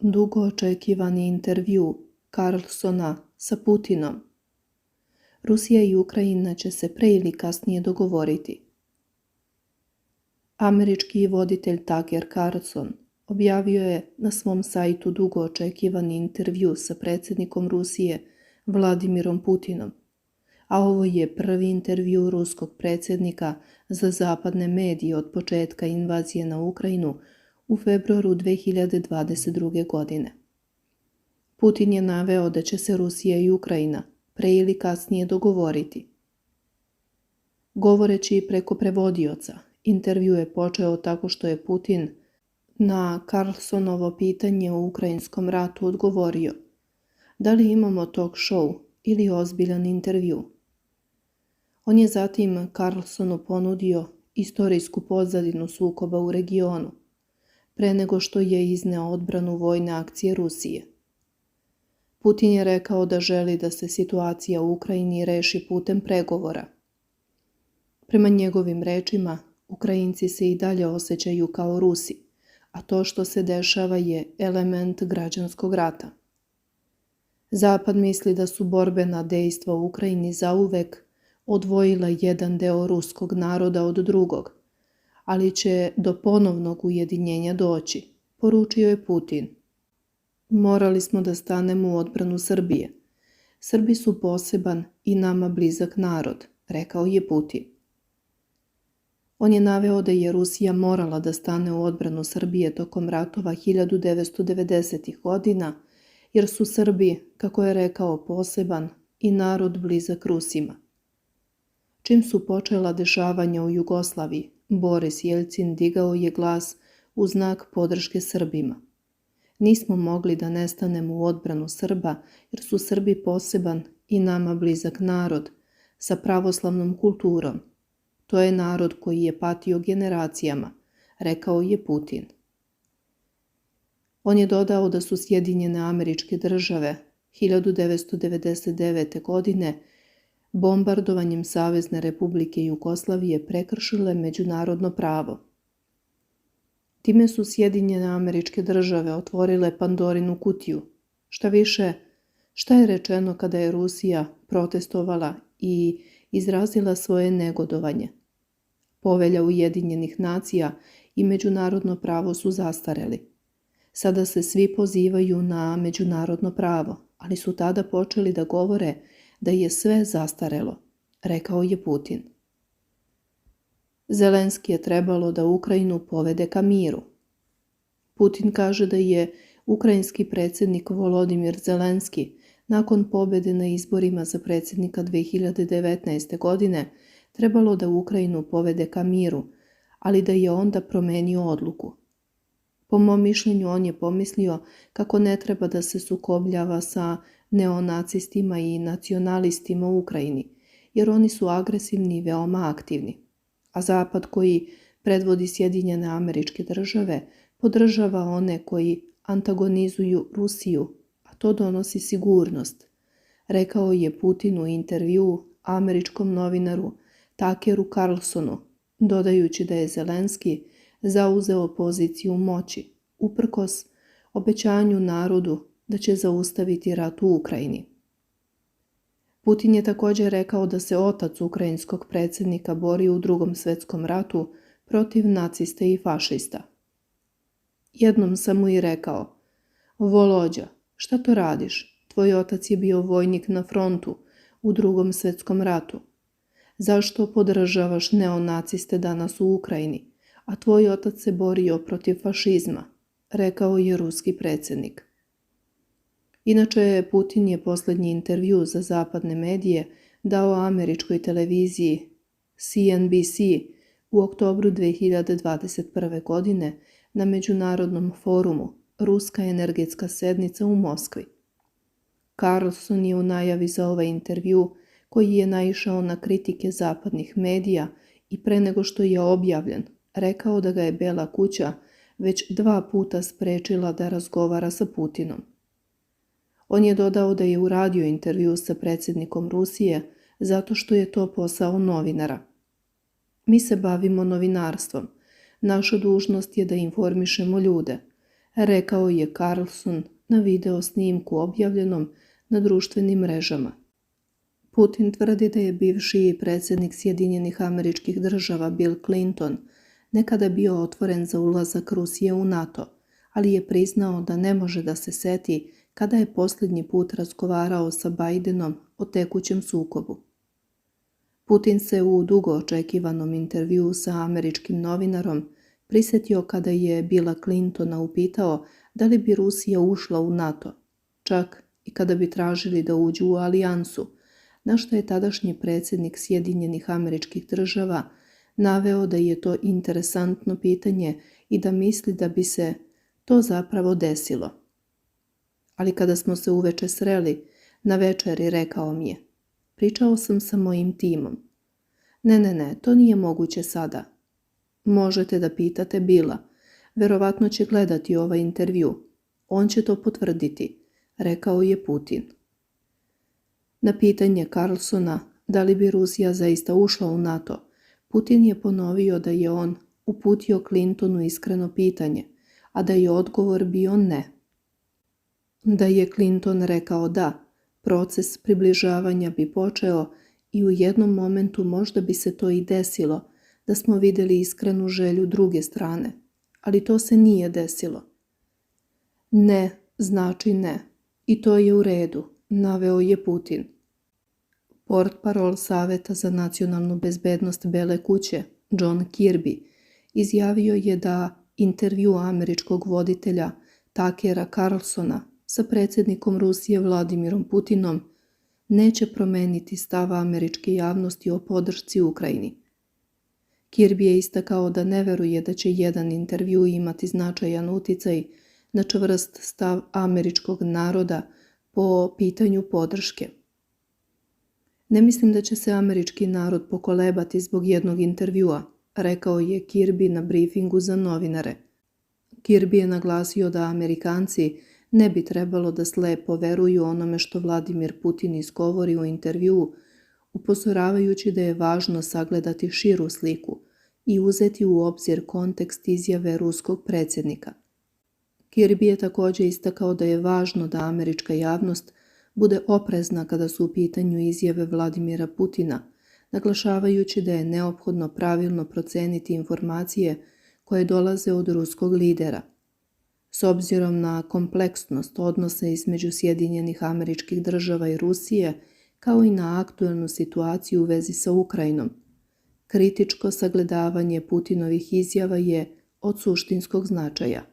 dugo očekivani intervju Carlsona sa Putinom. Rusija i Ukrajina će se pre ili kasnije dogovoriti. Američki voditelj Tucker Carlson objavio je na svom sajtu dugo očekivani intervju sa predsjednikom Rusije Vladimirom Putinom, a ovo je prvi intervju ruskog predsjednika za zapadne medije od početka invazije na Ukrajinu u februaru 2022. godine. Putin je naveo da će se Rusija i Ukrajina pre ili kasnije dogovoriti. Govoreći preko prevodioca, intervju je počeo tako što je Putin na Carlsonovo pitanje o ukrajinskom ratu odgovorio: da li imamo talk show ili ozbiljan intervju? On je zatim Carlsonu ponudio istorijsku pozadinu sukoba u regionu, pre nego što je izneo odbranu vojne akcije Rusije. Putin je rekao da želi da se situacija u Ukrajini reši putem pregovora. Prema njegovim rečima, Ukrajinci se i dalje osjećaju kao Rusi, a to što se dešava je element građanskog rata. Zapad misli da su borbena dejstva u Ukrajini zauvek odvojila jedan deo ruskog naroda od drugog, ali će do ponovnog ujedinjenja doći, poručio je Putin. Morali smo da stanemo u odbranu Srbije. Srbi su poseban i nama blizak narod, rekao je Putin. On je naveo da je Rusija morala da stane u odbranu Srbije tokom ratova 1990. godina, jer su Srbi, kako je rekao, poseban i narod blizak Rusima. Čim su počela dešavanja u Jugoslaviji, Boris Jelcin digao je glas u znak podrške Srbima. Nismo mogli da nestanemo u odbranu Srba, jer su Srbi poseban i nama blizak narod sa pravoslavnom kulturom. To je narod koji je patio generacijama, rekao je Putin. On je dodao da su Sjedinjene Američke Države 1999. godine bombardovanjem Savezne Republike Jugoslavije prekršile međunarodno pravo. Time su Sjedinjene Američke Države otvorile Pandorinu kutiju. Šta više, šta je rečeno kada je Rusija protestovala i izrazila svoje negodovanje? Povelja Ujedinjenih nacija i međunarodno pravo su zastareli. Sada se svi pozivaju na međunarodno pravo, ali su tada počeli da govore da je sve zastarelo, rekao je Putin. Zelenski je trebalo da Ukrajinu povede ka miru. Putin kaže da je ukrajinski predsjednik Volodimir Zelenski nakon pobjede na izborima za predsjednika 2019. godine trebalo da Ukrajinu povede ka miru, ali da je onda promenio odluku. Po mom mišljenju, on je pomislio kako ne treba da se sukobljava sa neonacistima i nacionalistima u Ukrajini, jer oni su agresivni i veoma aktivni. A Zapad, koji predvodi Sjedinjene Američke Države, podržava one koji antagonizuju Rusiju, a to donosi sigurnost, rekao je Putin u intervju američkom novinaru Tuckeru Carlsonu, dodajući da je Zelenski zauzeo poziciju moći, uprkos obećanju narodu da će zaustaviti rat u Ukrajini. Putin je također rekao da se otac ukrajinskog predsjednika borio u Drugom svjetskom ratu protiv nacista i fašista. Jednom sam mu i rekao: Volodja, šta to radiš? Tvoj otac je bio vojnik na frontu u Drugom svjetskom ratu. Zašto podržavaš neonaciste danas u Ukrajini, a tvoj otac se borio protiv fašizma, rekao je ruski predsjednik. Inače, Putin je posljednji intervju za zapadne medije dao američkoj televiziji CNBC u oktobru 2021. godine na međunarodnom forumu Ruska energetska sednica u Moskvi. Carlson je u najavi za ovaj intervju, koji je naišao na kritike zapadnih medija i pre nego što je objavljen, rekao da ga je Bela kuća već 2 puta sprečila da razgovara sa Putinom. On je dodao da je uradio intervju sa predsjednikom Rusije zato što je to posao novinara. Mi se bavimo novinarstvom. Naša dužnost je da informišemo ljude. rekao je Carlson na video snimku objavljenom na društvenim mrežama. Putin tvrdi da je bivši predsjednik Sjedinjenih Američkih Država Bill Clinton nekada bio otvoren za ulazak Rusije u NATO, ali je priznao da ne može da se seti kada je posljednji put razgovarao sa Bidenom o tekućem sukobu. Putin se u dugo očekivanom intervjuu sa američkim novinarom prisjetio kada je Billa Clintona upitao da li bi Rusija ušla u NATO, čak i kada bi tražili da uđu u alijansu, na što je tadašnji predsjednik Sjedinjenih Američkih Država naveo da je to interesantno pitanje i da misli da bi se to zapravo desilo. Ali kada smo se uveče sreli, na večeri rekao mi je: pričao sam sa mojim timom. Ne, to nije moguće sada. Možete da pitate Billa, verovatno će gledati ovaj intervju. On će to potvrditi, rekao je Putin. Na pitanje Carlsona da li bi Rusija zaista ušla u NATO, Putin je ponovio da je on uputio Clintonu iskreno pitanje, a da je odgovor bio ne. Da je Clinton rekao da, proces približavanja bi počeo i u jednom momentu možda bi se to i desilo, da smo vidjeli iskrenu želju druge strane, ali to se nije desilo. Ne znači ne, i to je u redu, naveo je Putin. Portparol Saveta za nacionalnu bezbednost Bele kuće, John Kirby, izjavio je da intervju američkog voditelja Tuckera Carlsona sa predsjednikom Rusije Vladimirom Putinom neće promeniti stav američke javnosti o podršci Ukrajini. Kirby je istakao da ne veruje da će jedan intervju imati značajan uticaj na čvrst stav američkog naroda po pitanju podrške. Ne mislim da će se američki narod pokolebati zbog jednog intervjua, rekao je Kirby na brifingu za novinare. Kirby je naglasio da Amerikanci ne bi trebalo da slepo veruju onome što Vladimir Putin izgovori u intervjuu, upozoravajući da je važno sagledati širu sliku i uzeti u obzir kontekst izjave ruskog predsjednika. Kirby je također istakao da je važno da američka javnost bude oprezna kada su u pitanju izjave Vladimira Putina, naglašavajući da je neophodno pravilno proceniti informacije koje dolaze od ruskog lidera. S obzirom na kompleksnost odnosa između Sjedinjenih Američkih Država i Rusije, kao i na aktuelnu situaciju u vezi sa Ukrajinom, kritičko sagledavanje Putinovih izjava je od suštinskog značaja.